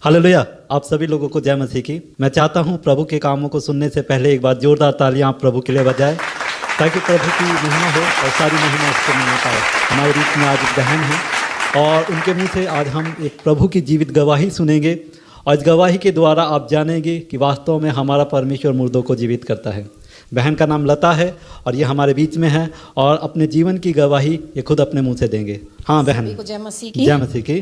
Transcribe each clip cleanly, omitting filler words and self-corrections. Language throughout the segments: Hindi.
हालेलुया। आप सभी लोगों को जय मसीह की। मैं चाहता हूं प्रभु के कामों को सुनने से पहले एक बार जोरदार तालियां आप प्रभु के लिए बजाएं, ताकि प्रभु की महिमा हो और सारी महिमा उसको मिलने पाए। हमारे बीच में आज एक बहन है और उनके मुंह से आज हम एक प्रभु की जीवित गवाही सुनेंगे, और इस गवाही के द्वारा आप जानेंगे कि वास्तव में हमारा परमेश्वर मुर्दों को जीवित करता है। बहन का नाम लता है और ये हमारे बीच में है और अपने जीवन की गवाही ये खुद अपने मुंह से देंगे। हाँ बहन, जय मसीह की। जय मसीह की।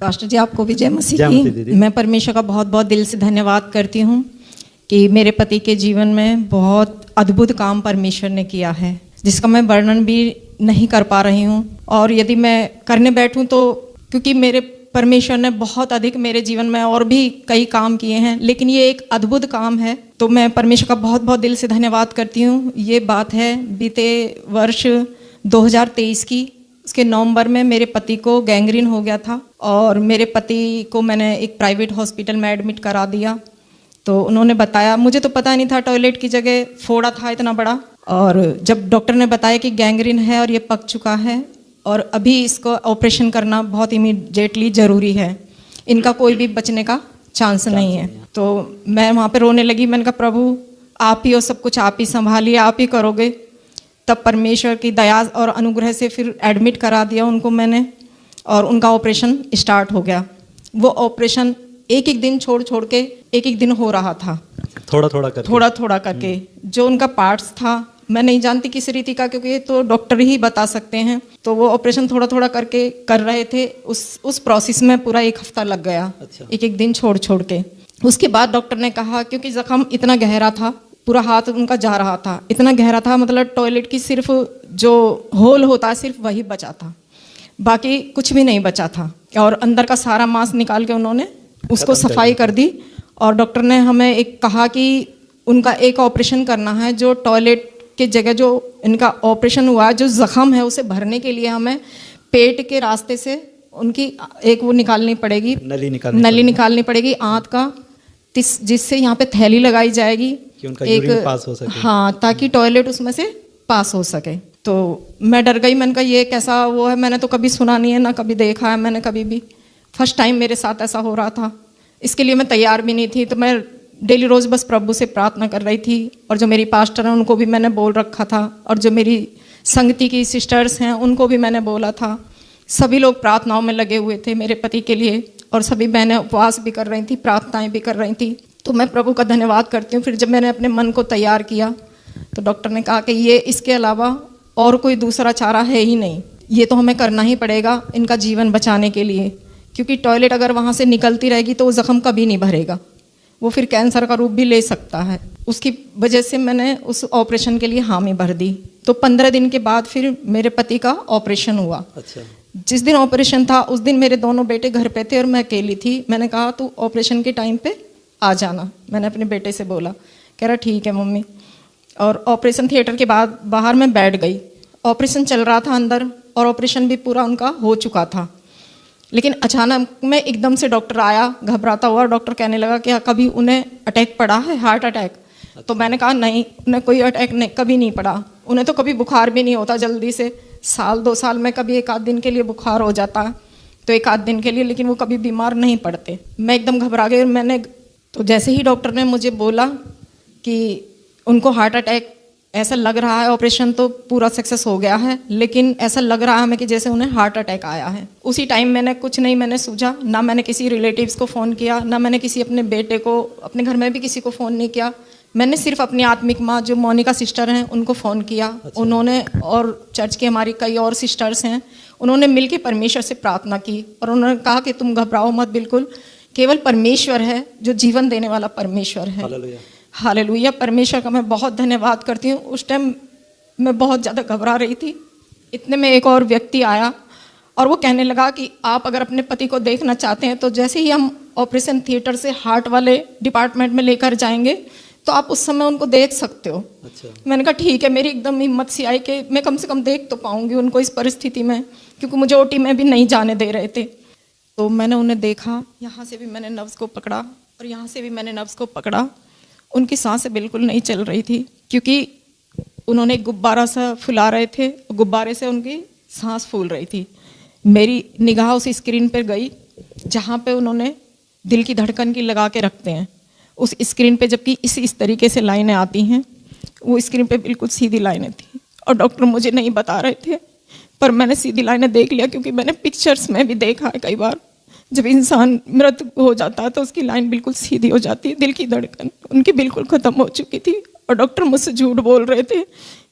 पास्टर जी आपको भी जय मसीह जय मसीह दीदी। की। मैं परमेश्वर का बहुत बहुत दिल से धन्यवाद करती हूँ कि मेरे पति के जीवन में बहुत अद्भुत काम परमेश्वर ने किया है, जिसका मैं वर्णन भी नहीं कर पा रही हूँ। और यदि मैं करने बैठूँ तो, क्योंकि मेरे परमेश्वर ने बहुत अधिक मेरे जीवन में और भी कई काम किए हैं, लेकिन ये एक अद्भुत काम है, तो मैं परमेश्वर का बहुत बहुत दिल से धन्यवाद करती हूँ। ये बात है बीते वर्ष 2023 की। उसके नवंबर में मेरे पति को गैंग्रीन हो गया था और मेरे पति को मैंने एक प्राइवेट हॉस्पिटल में एडमिट करा दिया। तो उन्होंने बताया, मुझे तो पता नहीं था, टॉयलेट की जगह फोड़ा था इतना बड़ा, और जब डॉक्टर ने बताया कि गैंग्रीन है और ये पक चुका है और अभी इसको ऑपरेशन करना बहुत इमीडिएटली ज़रूरी है, इनका कोई भी बचने का चांस नहीं है। तो मैं वहाँ पे रोने लगी। मैंने कहा प्रभु आप ही हो, सब कुछ आप ही संभालिए, आप ही करोगे। तब परमेश्वर की दया और अनुग्रह से फिर एडमिट करा दिया उनको मैंने, और उनका ऑपरेशन स्टार्ट हो गया। वो ऑपरेशन एक एक दिन छोड़ छोड़ के एक एक दिन हो रहा था, थोड़ा थोड़ा करके। जो उनका पार्ट्स था मैं नहीं जानती किस रीति का, क्योंकि ये तो डॉक्टर ही बता सकते हैं। तो वो ऑपरेशन थोड़ा थोड़ा करके कर रहे थे। उस प्रोसेस में पूरा 1 हफ्ता लग गया। अच्छा। एक एक दिन छोड़ छोड़ के। उसके बाद डॉक्टर ने कहा, क्योंकि जख्म इतना गहरा था, पूरा हाथ उनका जा रहा था, इतना गहरा था, मतलब टॉयलेट की सिर्फ जो होल होता है सिर्फ वही बचा था, बाकी कुछ भी नहीं बचा था। और अंदर का सारा मांस निकाल के उन्होंने उसको सफाई कर दी। और डॉक्टर ने हमें एक कहा कि उनका एक ऑपरेशन करना है, जो टॉयलेट के जगह जो इनका ऑपरेशन हुआ है, जो जख्म है उसे भरने के लिए हमें पेट के रास्ते से उनकी एक वो निकालनी पड़ेगी, नली निकालनी पड़ेगी आंत का, जिससे यहाँ पे थैली लगाई जाएगी कि उनका यूरिन पास हो सके। हाँ, ताकि टॉयलेट उसमें से पास हो सके। तो मैं डर गई। मैंने कहा ये कैसा वो है, मैंने तो कभी सुना नहीं है, ना कभी देखा है मैंने कभी भी। फर्स्ट टाइम मेरे साथ ऐसा हो रहा था। इसके लिए मैं तैयार भी नहीं थी। तो मैं डेली रोज़ बस प्रभु से प्रार्थना कर रही थी, और जो मेरी पास्टर हैं उनको भी मैंने बोल रखा था, और जो मेरी संगति की सिस्टर्स हैं उनको भी मैंने बोला था। सभी लोग प्रार्थनाओं में लगे हुए थे मेरे पति के लिए, और सभी बहनें उपवास भी कर रही थी, प्रार्थनाएं भी कर रही थी। तो मैं प्रभु का धन्यवाद करती हूँ। फिर जब मैंने अपने मन को तैयार किया तो डॉक्टर ने कहा कि ये इसके अलावा और कोई दूसरा चारा है ही नहीं, ये तो हमें करना ही पड़ेगा इनका जीवन बचाने के लिए, क्योंकि टॉयलेट अगर वहाँ से निकलती रहेगी तो वो ज़ख्म कभी नहीं भरेगा, वो फिर कैंसर का रूप भी ले सकता है। उसकी वजह से मैंने उस ऑपरेशन के लिए हामी भर दी। तो 15 दिन के बाद फिर मेरे पति का ऑपरेशन हुआ। अच्छा। जिस दिन ऑपरेशन था उस दिन मेरे दोनों बेटे घर पे थे और मैं अकेली थी। मैंने कहा तू ऑपरेशन के टाइम पे आ जाना, मैंने अपने बेटे से बोला। कह रहा ठीक है मम्मी। और ऑपरेशन थिएटर के बाद बाहर मैं बैठ गई। ऑपरेशन चल रहा था अंदर, और ऑपरेशन भी पूरा उनका हो चुका था। लेकिन अचानक में एकदम से डॉक्टर आया घबराता हुआ। डॉक्टर कहने लगा कि कभी उन्हें अटैक पड़ा है, हार्ट अटैक? तो मैंने कहा नहीं, उन्हें कोई अटैक नहीं, कभी नहीं पड़ा। उन्हें तो कभी बुखार भी नहीं होता जल्दी से, 1-2 साल में कभी 1 आध दिन के लिए बुखार हो जाता है, तो 1 आध दिन के लिए, लेकिन वो कभी बीमार नहीं पड़ते। मैं एकदम घबरा गई। और तो जैसे ही डॉक्टर ने मुझे बोला कि उनको हार्ट अटैक, ऐसा लग रहा है, ऑपरेशन तो पूरा सक्सेस हो गया है, लेकिन ऐसा लग रहा है हमें कि जैसे उन्हें हार्ट अटैक आया है। उसी टाइम मैंने कुछ नहीं मैंने सूझा, ना मैंने किसी रिलेटिव्स को फ़ोन किया, ना मैंने किसी अपने बेटे को, अपने घर में भी किसी को फ़ोन नहीं किया। मैंने सिर्फ अपनी आत्मिक माँ जो मोनिका सिस्टर हैं उनको फ़ोन किया। अच्छा। उन्होंने, और चर्च के हमारी कई और सिस्टर्स हैं, उन्होंने मिलकर परमेश्वर से प्रार्थना की, और उन्होंने कहा कि तुम घबराओ मत, बिल्कुल केवल परमेश्वर है जो जीवन देने वाला परमेश्वर है। हालेलुया। परमेश्वर का मैं बहुत धन्यवाद करती हूँ। उस टाइम मैं बहुत ज़्यादा घबरा रही थी। इतने में एक और व्यक्ति आया और वो कहने लगा कि आप अगर अपने पति को देखना चाहते हैं तो जैसे ही हम ऑपरेशन थिएटर से हार्ट वाले डिपार्टमेंट में लेकर जाएंगे तो आप उस समय उनको देख सकते हो। अच्छा। मैंने कहा ठीक है। मेरी एकदम हिम्मत सी आई कि मैं कम से कम देख तो पाऊंगी उनको इस परिस्थिति में, क्योंकि मुझे ओटी में भी नहीं जाने दे रहे थे। तो मैंने उन्हें देखा, यहाँ से भी मैंने नब्ज़ को पकड़ा और यहाँ से भी मैंने नब्ज़ को पकड़ा। उनकी सांसें बिल्कुल नहीं चल रही थी, क्योंकि उन्होंने एक गुब्बारा सा फुला रहे थे, गुब्बारे से उनकी सांस फूल रही थी। मेरी निगाह उस स्क्रीन पर गई जहाँ पे उन्होंने दिल की धड़कन की लगा के रखते हैं उस स्क्रीन पे, जबकि इस तरीके से लाइनें आती हैं। वो स्क्रीन पे बिल्कुल सीधी लाइनें थी और डॉक्टर मुझे नहीं बता रहे थे, पर मैंने सीधी लाइनें देख लिया, क्योंकि मैंने पिक्चर्स में भी देखा है कई बार जब इंसान मृत हो जाता है तो उसकी लाइन बिल्कुल सीधी हो जाती है। दिल की धड़कन उनकी बिल्कुल ख़त्म हो चुकी थी और डॉक्टर मुझसे झूठ बोल रहे थे,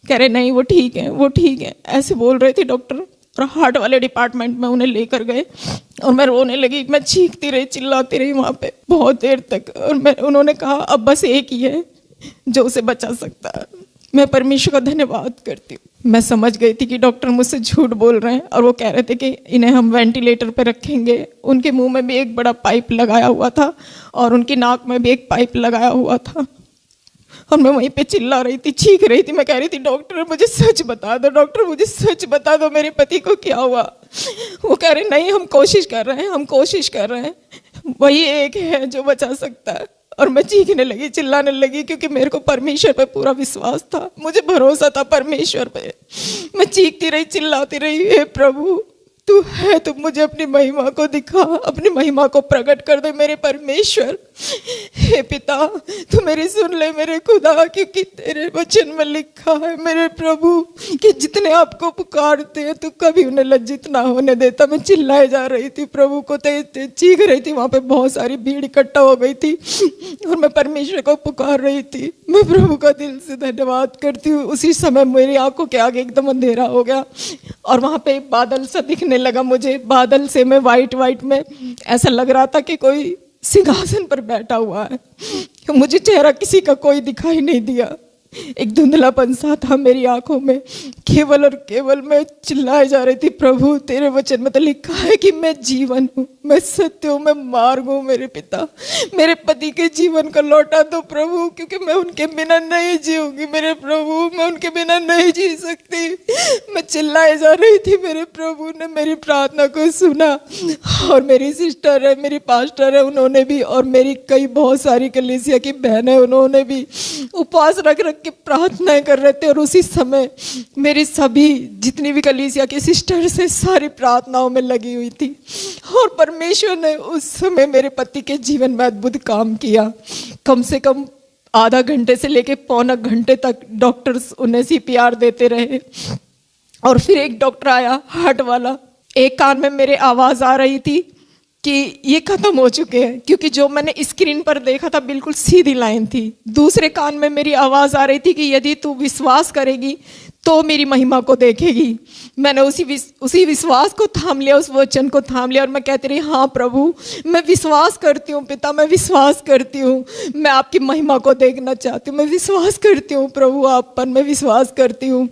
कह रहे नहीं वो ठीक है, वो ठीक है, ऐसे बोल रहे थे डॉक्टर। और हार्ट वाले डिपार्टमेंट में उन्हें लेकर गए और मैं रोने लगी, मैं चीखती रही, चिल्लाती रही वहाँ पे बहुत देर तक। और उन्होंने कहा अब बस एक ही है जो उसे बचा सकता है। मैं परमेश्वर का धन्यवाद करती हूँ। मैं समझ गई थी कि डॉक्टर मुझसे झूठ बोल रहे हैं और वो कह रहे थे कि इन्हें हम वेंटिलेटर पे रखेंगे। उनके मुंह में भी एक बड़ा पाइप लगाया हुआ था और उनकी नाक में भी एक पाइप लगाया हुआ था और मैं वहीं पे चिल्ला रही थी, चीख रही थी। मैं कह रही थी डॉक्टर मुझे सच बता दो, डॉक्टर मुझे सच बता दो, मेरे पति को क्या हुआ। वो कह रहे नहीं हम कोशिश कर रहे हैं, हम कोशिश कर रहे हैं, वही एक है जो बचा सकता है। और मैं चीखने लगी, चिल्लाने लगी, क्योंकि मेरे को परमेश्वर पे पूरा विश्वास था, मुझे भरोसा था परमेश्वर पे। मैं चीखती रही, चिल्लाती रही, हे प्रभु तू है, तू मुझे अपनी महिमा को दिखा, अपनी महिमा को प्रकट कर दे मेरे परमेश्वर। हे पिता तू मेरी सुन ले मेरे खुदा, क्योंकि तेरे वचन में लिखा है मेरे प्रभु कि जितने आपको पुकारते हैं तू कभी उन्हें लज्जित ना होने देता। मैं चिल्लाए जा रही थी प्रभु को, चीख रही थी। वहाँ पे बहुत सारी भीड़ इकट्ठा हो गई थी और मैं परमेश्वर को पुकार रही थी। मैं प्रभु का दिल से धन्यवाद करती हूँ। उसी समय मेरी आंखों के आगे एकदम अंधेरा हो गया और वहाँ पे बादल सा दिखने लगा मुझे। बादल से मैं वाइट में ऐसा लग रहा था कि कोई सिंहासन पर बैठा हुआ है। मुझे चेहरा किसी का कोई दिखाई नहीं दिया, एक धुंधलापन सा था मेरी आंखों में। केवल और केवल मैं चिल्लाए जा रही थी, प्रभु तेरे वचन में तो लिखा है कि मैं जीवन हूँ, मैं सत्य हूँ, मैं मार्ग हूँ। मेरे पिता मेरे पति के जीवन को लौटा दो प्रभु, क्योंकि मैं उनके बिना नहीं जीऊंगी मेरे प्रभु, मैं उनके बिना नहीं जी सकती। मैं चिल्लाए जा रही थी, मेरे प्रभु ने मेरी प्रार्थना को सुना और मेरी सिस्टर है, मेरी पास्टर है, उन्होंने भी, और मेरी कई बहुत सारी कलीसिया की बहनें, उन्होंने भी उपवास रख के प्रार्थनाएं कर रहे थे। और उसी समय मेरी सभी जितनी भी कलीसिया की सिस्टर्स है सारी प्रार्थनाओं में लगी हुई थी और परमेश्वर ने उस समय मेरे पति के जीवन में अद्भुत काम किया। कम से कम आधा घंटे से लेके पौना घंटे तक डॉक्टर्स उन्हें CPR देते रहे और फिर एक डॉक्टर आया हार्ट वाला। एक कान में मेरे आवाज आ रही थी कि ये खत्म हो चुके हैं, क्योंकि जो मैंने स्क्रीन पर देखा था बिल्कुल सीधी लाइन थी। दूसरे कान में मेरी आवाज़ आ रही थी कि यदि तू विश्वास करेगी तो मेरी महिमा को देखेगी। मैंने उसी विश्वास को थाम लिया, उस वचन को थाम लिया और मैं कहती रही, हाँ प्रभु मैं विश्वास करती हूँ पिता, मैं विश्वास करती हूँ, मैं आपकी महिमा को देखना चाहती हूँ, मैं विश्वास करती हूँ प्रभु आप पर, मैं विश्वास करती हूँ।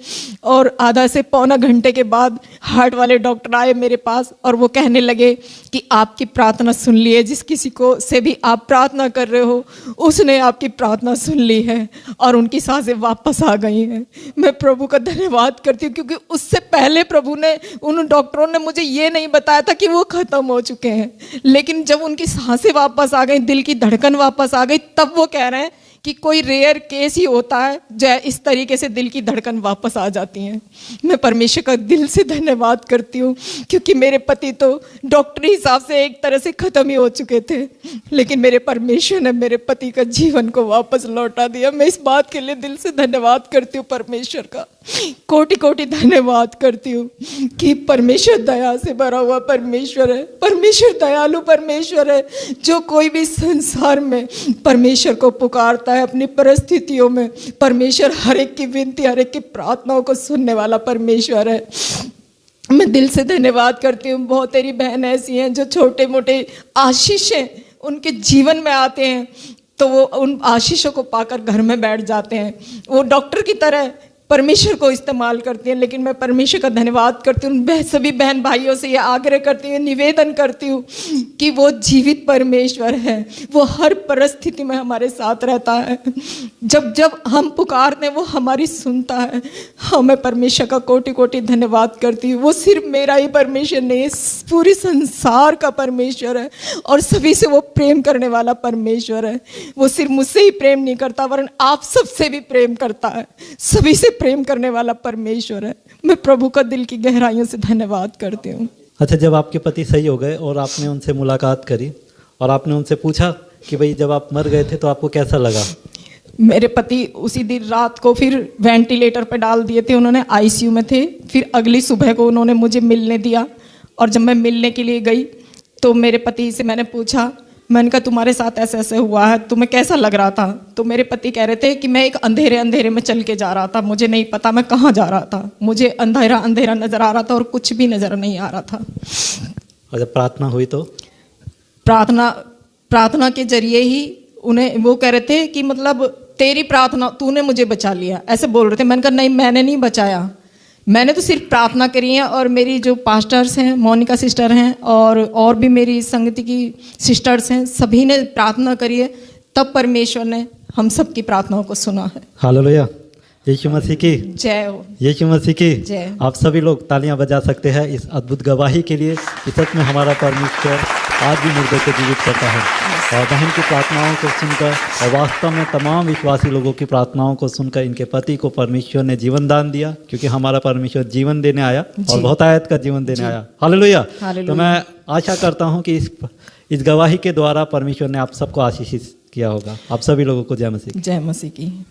और आधा से पौना घंटे के बाद हार्ट वाले डॉक्टर आए मेरे पास और वो कहने लगे कि आपकी प्रार्थना सुन ली है, जिस किसी को से भी आप प्रार्थना कर रहे हो उसने आपकी प्रार्थना सुन ली है और उनकी सांसें वापस आ गई हैं। मैं प्रभु का धन्यवाद करती हूँ, क्योंकि उससे पहले प्रभु ने, उन डॉक्टरों ने मुझे ये नहीं बताया था कि वो खत्म हो चुके हैं, लेकिन जब उनकी सांसें वापस आ गई, दिल की धड़कन वापस आ गई, तब वो कह रहे हैं कि कोई रेयर केस ही होता है जो इस तरीके से दिल की धड़कन वापस आ जाती है। मैं परमेश्वर का दिल से धन्यवाद करती हूँ, क्योंकि मेरे पति तो डॉक्टरी हिसाब से एक तरह से ख़त्म ही हो चुके थे, लेकिन मेरे परमेश्वर ने मेरे पति का जीवन को वापस लौटा दिया। मैं इस बात के लिए दिल से धन्यवाद करती हूँ परमेश्वर का, कोटि कोटि धन्यवाद करती हूँ कि परमेश्वर दया से भरा हुआ परमेश्वर है, परमेश्वर दयालु परमेश्वर है, जो कोई भी संसार में परमेश्वर को पुकारता है अपनी परिस्थितियों में, परमेश्वर हर एक की विनती, हर एक की प्रार्थनाओं को सुनने वाला परमेश्वर है। मैं दिल से धन्यवाद करती हूँ। बहुत तेरी बहन ऐसी हैं जो छोटे मोटे आशीषें उनके जीवन में आते हैं तो वो उन आशीषों को पाकर घर में बैठ जाते हैं, वो डॉक्टर की तरह परमेश्वर को इस्तेमाल करती हैं। लेकिन मैं परमेश्वर का धन्यवाद करती हूँ, सभी बहन भाइयों से ये आग्रह करती हूँ, निवेदन करती हूँ कि वो जीवित परमेश्वर है, वो हर परिस्थिति में हमारे साथ रहता है। जब जब हम पुकारते हैं वो हमारी सुनता है। हाँ, मैं परमेश्वर का कोटि कोटि धन्यवाद करती हूँ। वो सिर्फ मेरा ही परमेश्वर नहीं, पूरी संसार का परमेश्वर है और सभी से वो प्रेम करने वाला परमेश्वर है। वो सिर्फ मुझसे ही प्रेम नहीं करता वरन आप सबसे भी प्रेम करता है, सभी से प्रेम करने वाला परमेश्वर है। मैं प्रभु का दिल की गहराइयों से धन्यवाद करती हूँ। अच्छा, जब आपके पति सही हो गए और आपने उनसे मुलाकात करी और आपने उनसे पूछा कि भाई जब आप मर गए थे तो आपको कैसा लगा? मेरे पति उसी दिन रात को फिर वेंटिलेटर पे डाल दिए थे, उन्होंने आईसीयू में थे। फिर अगली सुबह को उन्होंने मुझे मिलने दिया, और जब मैं मिलने के लिए गई तो मेरे पति से मैंने पूछा, मैंने कहा तुम्हारे साथ ऐसे ऐसे हुआ है, तुम्हें कैसा लग रहा था? तो मेरे पति कह रहे थे कि मैं एक अंधेरे अंधेरे में चल के जा रहा था, मुझे नहीं पता मैं कहाँ जा रहा था, मुझे अंधेरा अंधेरा नज़र आ रहा था और कुछ भी नज़र नहीं आ रहा था। और जब प्रार्थना हुई तो प्रार्थना के जरिए ही उन्हें वो कह रहे थे कि मतलब तेरी प्रार्थना, तूने मुझे बचा लिया, ऐसे बोल रहे थे। मैंने कहा नहीं, मैंने नहीं बचाया, मैंने तो सिर्फ प्रार्थना करी है। और मेरी जो पास्टर्स हैं, मोनिका सिस्टर हैं और भी मेरी संगति की सिस्टर्स हैं, सभी ने प्रार्थना करी है, तब परमेश्वर ने हम सब की प्रार्थनाओं को सुना है। हालेलुया, यीशु मसीह की जय हो, यीशु मसीह की जय। आप सभी लोग तालियां बजा सकते हैं इस अद्भुत गवाही के लिए कि सच में हमारा परमेश्वर आज भी मुर्दों को जीवित करता है। और बहन की प्रार्थनाओं को सुनकर और वास्तव में तमाम विश्वासी लोगों की प्रार्थनाओं को सुनकर इनके पति को परमेश्वर ने जीवन दान दिया, क्योंकि हमारा परमेश्वर जीवन देने आया और बहुत आयत का जीवन देने आया। हालेलुया। तो मैं आशा करता हूँ कि इस गवाही के द्वारा परमेश्वर ने आप सबको आशीषित किया होगा। आप सभी लोगों को जय मसीह। जय मसीह की।